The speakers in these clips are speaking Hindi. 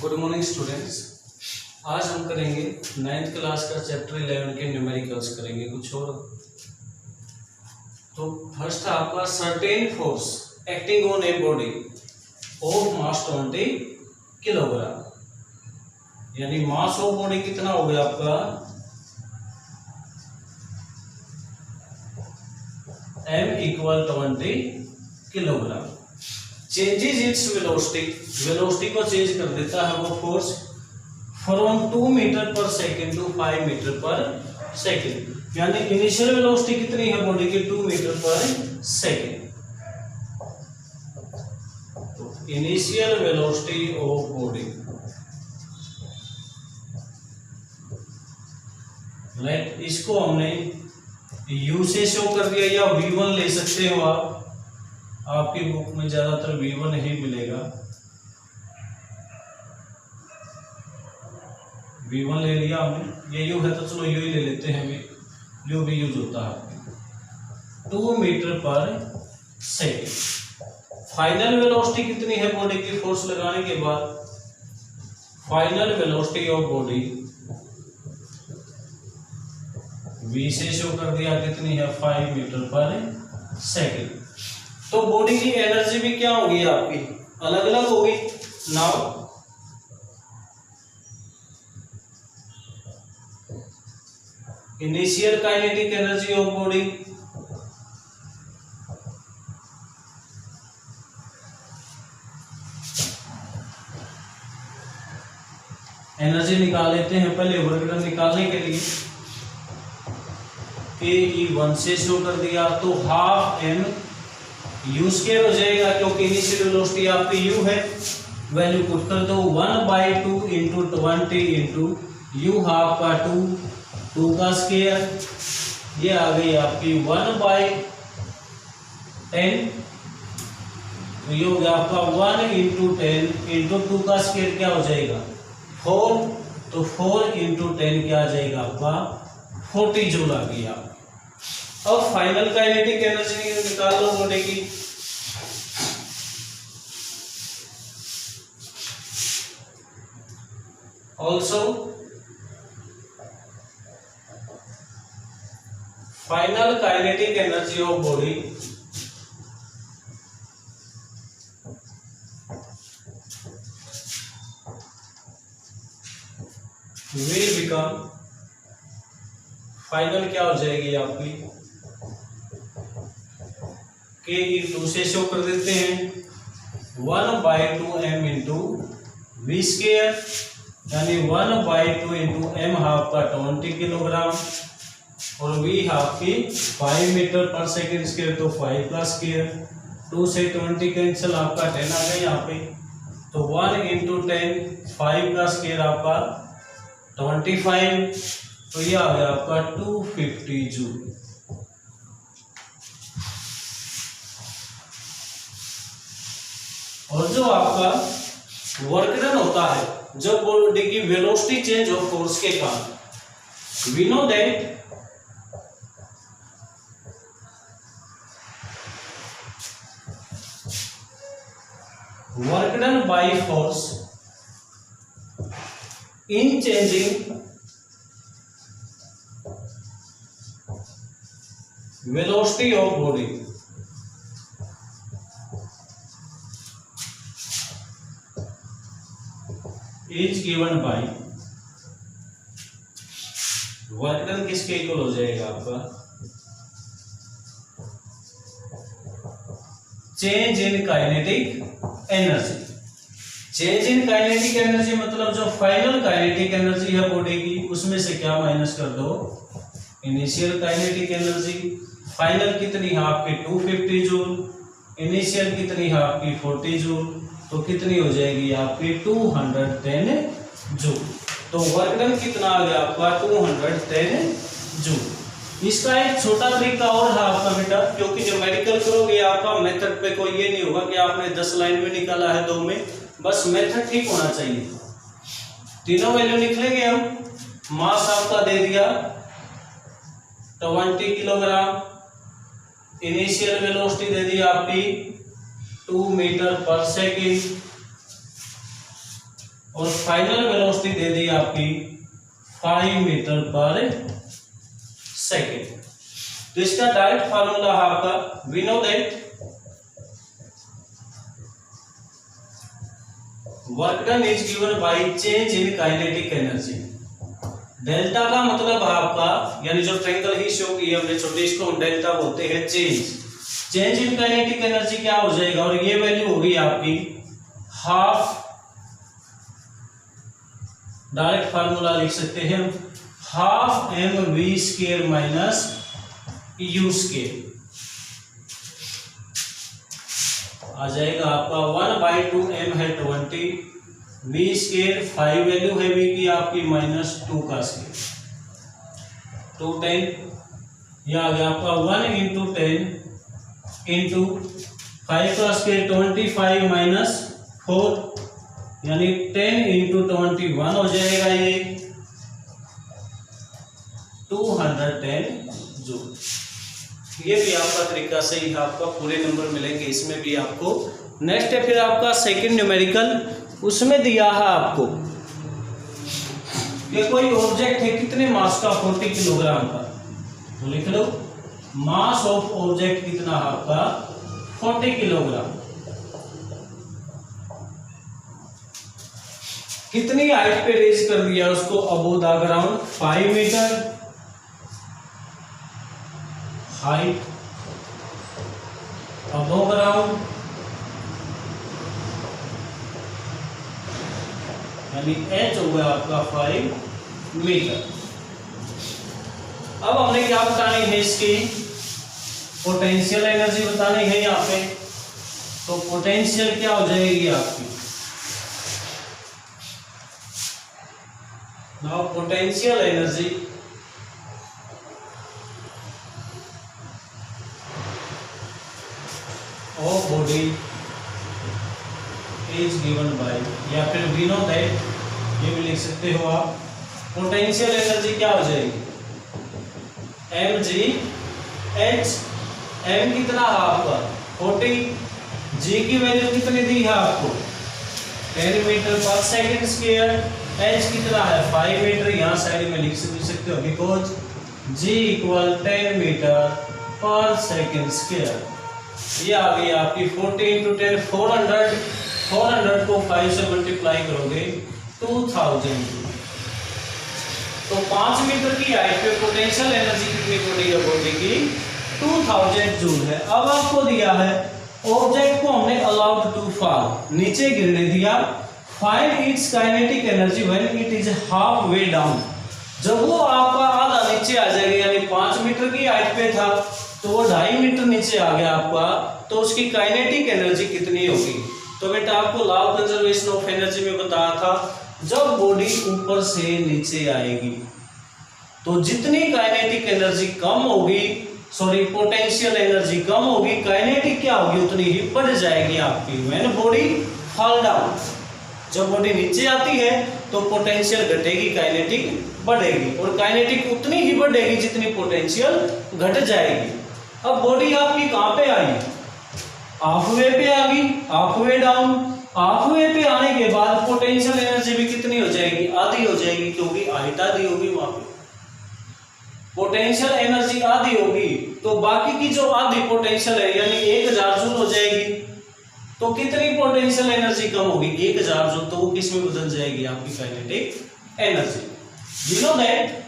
Good morning students. आज हम करेंगे 9th क्लास का चैप्टर 11 के न्यूमेरिकल्स करेंगे कुछ और। तो फर्स्ट है आपका certain force acting on a body of mass 20 kilogram, यानी मास ऑफ बॉडी कितना हो गया आपका m equal 20 kilogram. Changes its velocity, velocity को चेंज कर देता है वो फोर्स फ्रॉम 2 मीटर पर सेकेंड टू 5 मीटर पर सेकेंड, यानी इनिशियल वेलोसिटी कितनी है बॉडी की 2 मीटर पर सेकेंड। तो initial velocity of body, right, इसको हमने u से शो कर दिया या v1 ले सकते हो आप, आपकी बुक में ज्यादातर v1 ही मिलेगा। v1 ले लिया हमने, ये u है तो चलो u ही ले लेते हैं, u भी यूज होता है 2 मीटर पर सेकेंड। फाइनल वेलोसिटी कितनी है बॉडी की फोर्स लगाने के बाद? Final velocity of body v से शो कर दिया, कितनी है 5 मीटर पर सेकेंड। तो बॉडी की एनर्जी भी क्या होगी आपकी अलग अलग होगी। Now initial kinetic energy of body, energy निकाल लेते हैं पहले वर्क डन निकालने के लिए। ke1 से शो कर दिया तो हाफ m u स्क्वायर हो जाएगा, क्योंकि इनिशियल वेलोसिटी आपकी u है, वैल्यू पुट कर दो 1/2 इंटू 20 इंटू u हाफ का 2 का स्क्वायर, ये आ गई आपकी 1/10। तो ये हो गया आपका 1 इंटू 10 इंटू 2 का स्क्वायर क्या हो जाएगा 4, तो 4 इंटू 10 क्या आ जाएगा आपका 40 जूल आ गई आप। अब फाइनल काइनेटिक एनर्जी निकाल लो बॉडी की। Also final kinetic energy of body will become, final क्या हो जाएगी आपकी ke2 से शो कर देते हैं 1/2 m इंटू वी स्क्वायर, यानी 1/2 इंटू m हाफ का 20 किलोग्राम और v हाफ की 5 मीटर पर सेकेंड स्क्वायर, तो 5 का स्क्वायर, 2 से 20 कैंसिल, आपका 10 आ गया यहाँ पे। तो 1 इंटू 10 5 का स्क्वायर आपका 25, तो ये आ गया आपका 250 जूल। और जो आपका वर्क डन होता है जब बॉडी की वेलोसिटी चेंज हो फोर्स के कारण, we know that work done by force in changing velocity of body is given by, work done किसके इक्वल हो जाएगा आपका change in kinetic energy. Change in kinetic energy मतलब जो फाइनल काइनेटिक एनर्जी है बॉडी की, उसमें से क्या माइनस कर दो इनिशियल काइनेटिक एनर्जी। फाइनल कितनी है आपकी 250 जूल, इनिशियल कितनी है आपकी 40 जूल, तो कितनी हो जाएगी आपकी 210 जूल। तो वर्क डन कितना आ गया आपका 210 जूल। इसका एक छोटा तरीका और है आपका बेटा, क्योंकि जब मेडिकल करोगे आपका मेथड पे कोई ये नहीं होगा कि आपने 10 लाइन में निकाला है 2 में, बस मेथड ठीक होना चाहिए। तीनों वैल्यू लिख लेंगे हम। मास आपका दे दिया 20 किलोग्राम, इनिशियल वेलोसिटी दे दी आपकी 2 मीटर पर सेकेंड, और फाइनल वेलोसिटी दे दी आपकी 5 मीटर पर सेकेंड। तो इसका डायरेक्ट फार्मूला है आपका, we know that work done is given by change in kinetic energy. Delta का मतलब है आपका, यानी जो ट्रायंगल ही शो की हमने छोटे, इसको हम डेल्टा बोलते हैं चेंज इन काइनेटिक एनर्जी क्या हो जाएगा, और ये वैल्यू होगी आपकी हाफ, डायरेक्ट फार्मूला लिख सकते हैं हाफ mv² माइनस u², आ जाएगा आपका 1/2 m है 20, v² 5 वैल्यू है v की आपकी -2 का स्केयर, 2 10, यह आ गया आपका 1 × 10 × 5 का स्केयर 25 - 4, यानी 10 × 21 हो जाएगा ये 210 जूल। ये भी आपका तरीका सही है, आपका पूरे नंबर मिलेंगे इसमें भी आपको। नेक्स्ट है फिर आपका सेकंड न्यूमेरिकल, उसमें दिया है आपको कि कोई ऑब्जेक्ट है कितने मास का, 40 किलोग्राम का, तो लिख लो मास ऑफ ऑब्जेक्ट कितना है आपका 40 किलोग्राम। कितनी हाइट पे रेज कर दिया उसको, above the ground 5 metre height above ground, यानी h हो गया आपका 5 मीटर। अब हमने क्या बतानी है, इसकी पोटेंशियल एनर्जी बतानी है यहाँ पे। तो पोटेंशियल क्या हो जाएगी आपकी, now potential energy of body is given bye, या फिर वी नो दैट, ये भी लिख सकते हो आप, पोटेंशियल एनर्जी क्या हो जाएगी mgh, m कितना है आपका 40, g की वैल्यू कितनी दी है आपको 10 मीटर पर सेकंड स्क्वायर, h कितना है 5 मीटर, यहाँ साइड में लिख सकते हो बिकॉज g = 10 मीटर पर सेकंड स्क्वायर। ये आ गई आपकी 40 × 10 400 को 5 से मल्टीप्लाई करोगे 2000। तो 5 मीटर की हाइट पे पोटेंशियल एनर्जी कितनी पड़ी है बॉडी की 2000 जूल है। अब आपको दिया है ऑब्जेक्ट को हमने अलाउड टू फॉल, नीचे गिरने दिया, find its kinetic energy when it is half way down. जब वो आपका आधा नीचे आ जाएगा, यानी 5 मीटर की हाइट पे था तो वो 2.5 मीटर नीचे आ गया आपका, तो उसकी काइनेटिक एनर्जी कितनी होगी। तो बेटा आपको law of conservation of energy में बताया था, जब बॉडी ऊपर से नीचे आएगी तो जितनी काइनेटिक एनर्जी कम होगी, सॉरी पोटेंशियल एनर्जी कम होगी, काइनेटिक क्या होगी उतनी ही बढ़ जाएगी आपकी व्हेन बॉडी फॉल डाउन। जब बॉडी नीचे आती है तो पोटेंशियल घटेगी, काइनेटिक बढ़ेगी, और काइनेटिक उतनी ही बढ़ेगी जितनी पोटेंशियल घट जाएगी। अब बॉडी आपकी कहां पे आई, हाफ वे पे आ गई, half way down. Half way पे आने के बाद पोटेंशियल एनर्जी भी कितनी हो जाएगी, आधी हो जाएगी, क्योंकि हाइट आधी होगी, वहां पे पोटेंशियल एनर्जी आधी होगी, तो बाकी की जो आधी पोटेंशियल है यानी 1000 जूल हो जाएगी। तो कितनी पोटेंशियल एनर्जी कम होगी 1000 जूल, तो वो किस में बदल जाएगी आपकी kinetic energy. You know that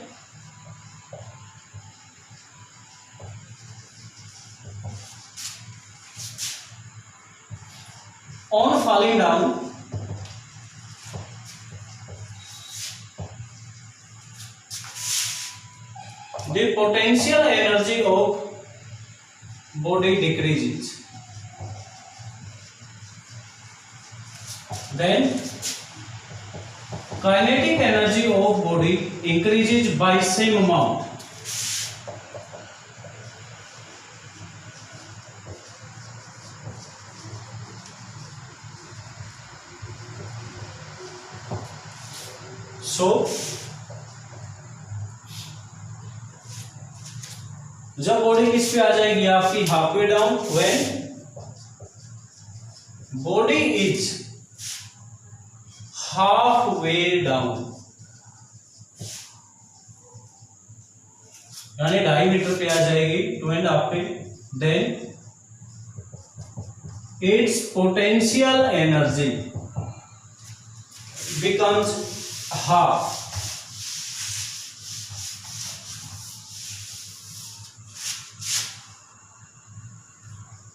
on falling down the potential energy of body decreases, then kinetic energy of body increases by same amount. So जब बॉडी किस पे आ जाएगी आपकी half way down, when body is half way down, यानी 2.5 मीटर पे आ जाएगी, 2.5 पे, then its potential energy becomes half,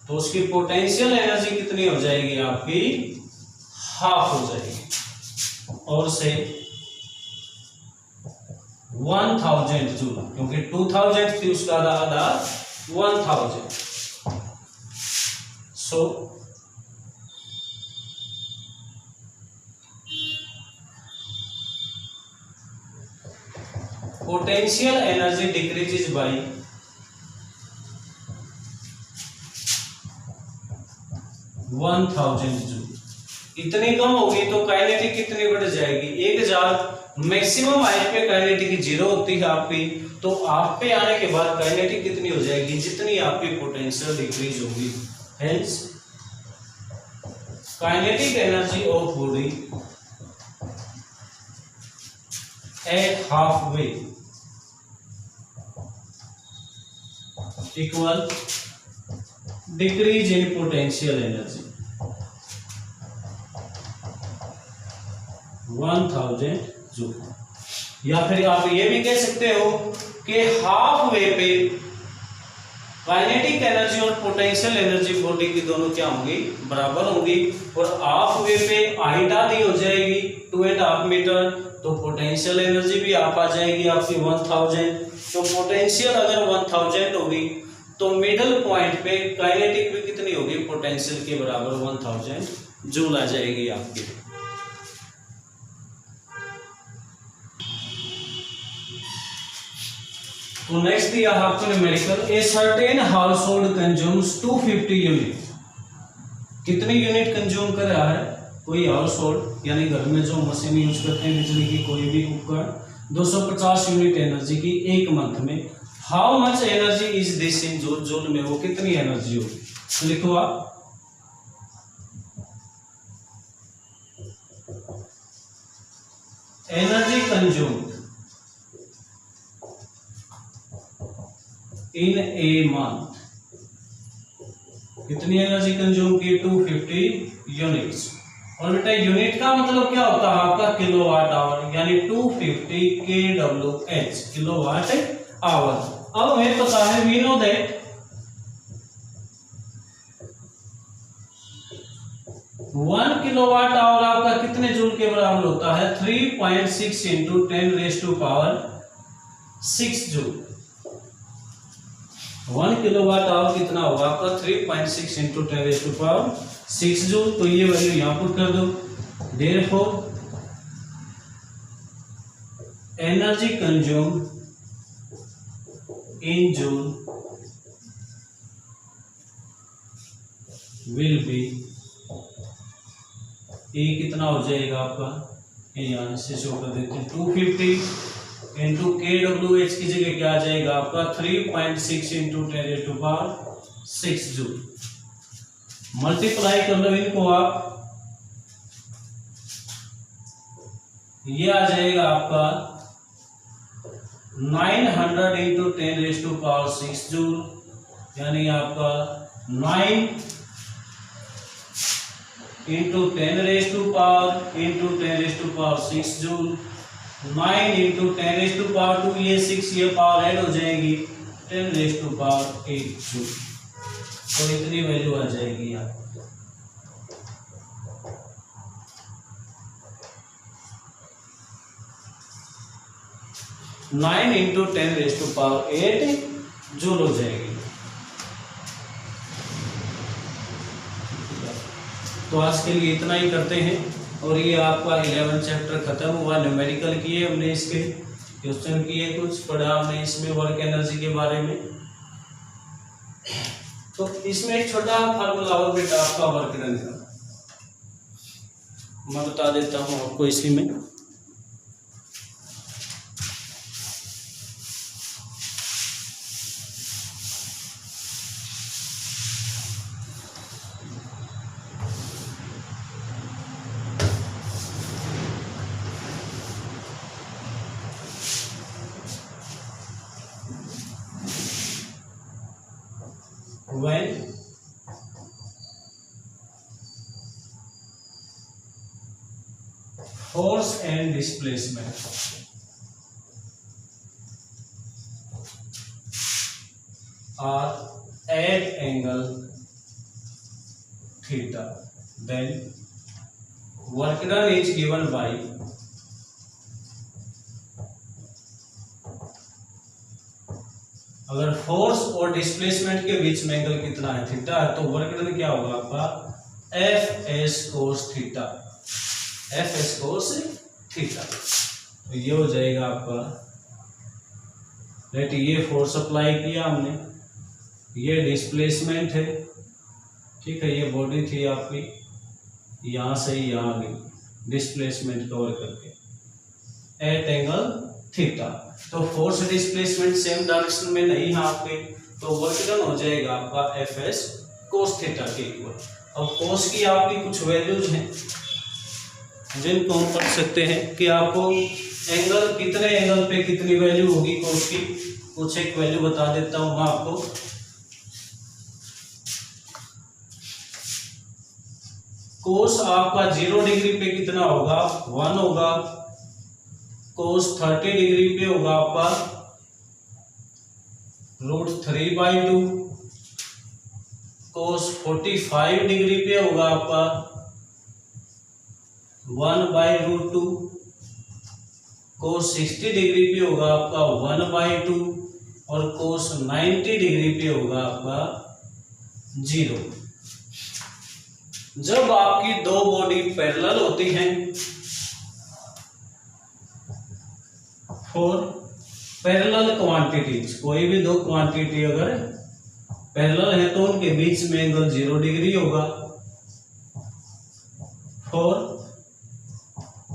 तो उसकी पोटेंशियल एनर्जी कितनी हो जाएगी आपकी, हाफ हो जाएगी, और से 1000 जूल, क्योंकि 2000 थी उसका आधा 1000, so potential energy decreases bye 1000 joule. इतनी कम होगी तो काइनेटिक कितनी बढ़ जाएगी, 1000। मैक्सिमम हाइट पे काइनेटिक 0 होती है आपकी, तो आप पे आने के बाद काइनेटिक कितनी हो जाएगी, जितनी आपकी पोटेंशियल डिक्रीज होगी। Hence kinetic energy of body at half way equal decrease in potential energy 1000 joule. या फिर आप ये भी कह सकते हो कि हाफ वे पे काइनेटिक एनर्जी और पोटेंशियल एनर्जी बॉडी की दोनों क्या होंगी, बराबर होंगी, और हाफ वे पे हाइट आधी हो जाएगी 2.5 मीटर, तो पोटेंशियल एनर्जी भी आप आ जाएगी आपकी 1000। तो पोटेंशियल अगर 1000 होगी तो मिडल पॉइंट पे काइनेटिक भी कितनी होगी, पोटेंशियल के बराबर 1000 जूल आ जाएगी आपकी। तो नेक्स्ट दिया आपको numerical, a certain house hold consumes 250 unit. कितनी यूनिट कंज्यूम कर रहा है कोई हाउस होल्ड, यानी घर में जो मशीन यूज करते हैं बिजली की कोई भी उपकरण, 250 यूनिट एनर्जी की एक मंथ में। How much energy is this in joule, joule में वो कितनी एनर्जी होगी, तो लिखो आप energy consume in a month, कितनी एनर्जी कंज्यूम की, 250 यूनिट्स। और बेटा यूनिट का मतलब क्या होता है आपका, किलोवाट आवर, यानी 250 kWh किलोवाट आवर। अब हमें पता है, we know that 1 kilowatt hour आपका कितने जूल के बराबर होता है, 3.6 इंटू 10⁻6 जूल। 1 किलोवाट आवर कितना होगा आपका, 3.6 इंटू 10⁻6 जूल। तो ये वैल्यू यहां पुट कर दो। Therefore energy consume in joule will be, ए कितना हो जाएगा आपका, ये यहां से शो कर देते हैं, 250 इंटू kWh की जगह क्या आ जाएगा आपका, 3.6 इंटू 10⁻6 जूल। मल्टीप्लाई कर लो इनको आप, ये आ जाएगा आपका 900 इंटू 10⁻6 जूल, यानी आपका 9 इंटू 10⁻6 जूल, 9 इंटू 10⁻2, ये 6 ये पावर ऐड हो जाएगी 10⁻8 जूल। तो इतनी वैल्यू आ जाएगी यहाँ। नाइन इंटू 10⁻8 जूल हो जाएगी। तो आज के लिए इतना ही करते हैं, और ये आपका 11 चैप्टर खत्म हुआ। न्यूमेरिकल किए हमने, इसके क्वेश्चन किए, कुछ पढ़ा हमने इसमें वर्क एनर्जी के बारे में। तो इसमें एक छोटा फार्मूला और बेटा आपका वर्क डन का मैं बता देता हूँ आपको इसी में। When force and displacement are at angle theta, then work done is given by अगर फोर्स और डिस्प्लेसमेंट के बीच में एंगल कितना है थीटा है, तो वर्क डन क्या होगा आपका F S cos theta, F S cos theta. तो ये हो जाएगा आपका, लेट ये फोर्स अप्लाई किया हमने, ये डिस्प्लेसमेंट है, ठीक है, ये बॉडी थी आपकी, यहां से यहां गई डिस्प्लेसमेंट कवर करके एट एंगल थीटा। तो फोर्स डिस्प्लेसमेंट सेम डायरेक्शन में नहीं है आपके, तो वर्क डन हो जाएगा आपका एफ एस कोस थीटा के इक्वल। अब कोस की आपकी कुछ वैल्यूज हैं जिनको हम पढ़ सकते हैं कि आपको एंगल कितने एंगल पे कितनी वैल्यू होगी कोस की, कुछ एक वैल्यू बता देता हूं मैं आपको। कोस आपका 0 डिग्री पे कितना होगा 1 होगा, कोस 30 डिग्री पे होगा आपका √3/2, कोस 45 डिग्री पे होगा आपका 1/√2, कोस 60 डिग्री पे होगा आपका 1/2 और कोस 90 डिग्री पे होगा आपका 0। जब आपकी दो बॉडी पैरेलल होती हैं, फॉर पैरेलल क्वांटिटीज, कोई भी दो क्वांटिटी अगर पैरेलल है तो उनके बीच में एंगल 0 डिग्री होगा। फॉर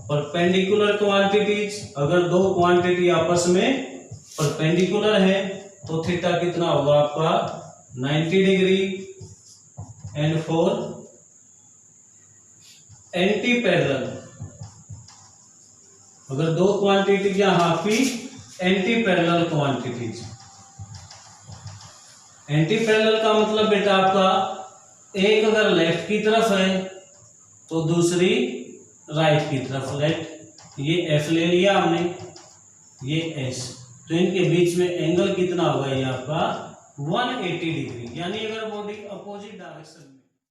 परपेंडिकुलर क्वांटिटीज, अगर दो क्वांटिटी आपस में परपेंडिकुलर है तो थीटा कितना होगा आपका 90 degree. And for anti parallel, अगर दो क्वांटिटी यहाँ की anti parallel quantities, anti parallel का मतलब बेटा आपका एक अगर लेफ्ट की तरफ है तो दूसरी राइट की तरफ, लेफ्ट ये एफ ले लिया हमने, ये एस, तो इनके बीच में एंगल कितना होगा ये आपका 180 डिग्री, यानी अगर बॉडी अपोजिट डायरेक्शन